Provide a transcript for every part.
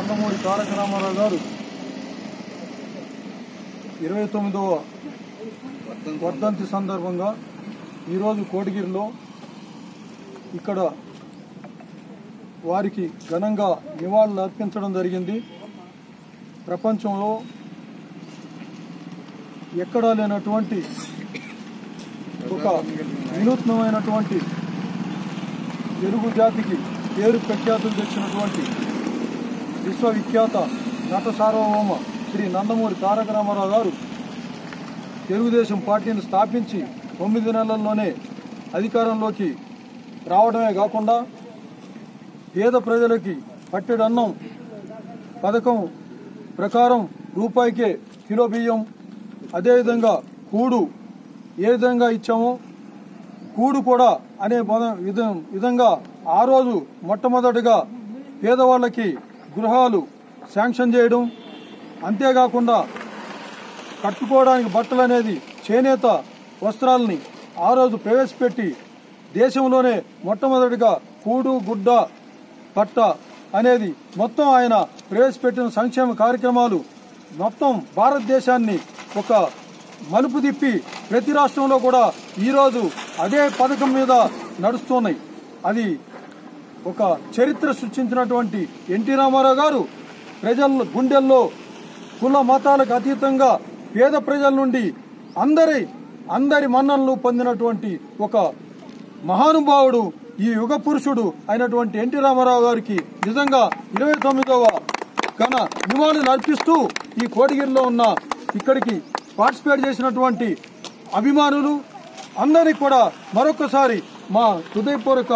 నందమూరి తారక రామారావు గారు 29వ వర్ధంతి సందర్భంగా ఈరోజు కోటగిరిలో ఇక్కడ వారికి ఘనంగా నివాళులు అర్పించడం జరిగింది. ప్రపంచంలో ఎక్కడా లేనటువంటి ఒక వినూత్నమైనటువంటి తెలుగు జాతికి పేరు ప్రఖ్యాతులు తెచ్చినటువంటి విశ్వవిఖ్యాత నట సార్వభౌమ శ్రీ నందమూరి తారక రామారావు గారు తెలుగుదేశం పార్టీని స్థాపించి 9 నెలల్లోనే అధికారంలోకి రావడమే కాకుండా పేద ప్రజలకి పట్టెడన్నం పథకం ప్రకారం రూపాయికే కిలో బియ్యం, అదేవిధంగా కూడు ఏ విధంగా ఇచ్చామో కూడు కూడా అనే విధంగా ఆ రోజు మొట్టమొదటిగా పేదవాళ్ళకి గృహాలు శాంక్షన్ చేయడం, అంతేకాకుండా కట్టుకోవడానికి బట్టలు అనేది చేనేత వస్త్రాలని ఆ రోజు ప్రవేశపెట్టి దేశంలోనే మొట్టమొదటిగా కూడు గుడ్డ పట్ట అనేది మొత్తం ఆయన ప్రవేశపెట్టిన సంక్షేమ కార్యక్రమాలు మొత్తం భారతదేశాన్ని ఒక మలుపు తిప్పి ప్రతి రాష్ట్రంలో కూడా ఈరోజు అదే పథకం మీద నడుస్తున్నాయి. అది ఒక చరిత్ర సృష్టించినటువంటి ఎన్టీ రామారావు గారు ప్రజల గుండెల్లో కుల మతాలకు అతీతంగా పేద ప్రజల నుండి అందరి మన్ననలు పొందినటువంటి ఒక మహానుభావుడు, ఈ యుగ పురుషుడు అయినటువంటి ఎన్టీ రామారావు గారికి నిజంగా 29వ ఘన నివాళులు అర్పిస్తూ ఈ కోటగిరిలో ఉన్న ఇక్కడికి పార్టిసిపేట్ చేసినటువంటి అభిమానులు అందరికీ కూడా మరొకసారి మా హృదయపూర్వక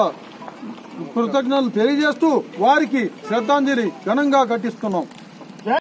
కృతజ్ఞతలు తెలియజేస్తూ వారికి శ్రద్ధాంజలి ఘనంగా ఘటిస్తున్నాం.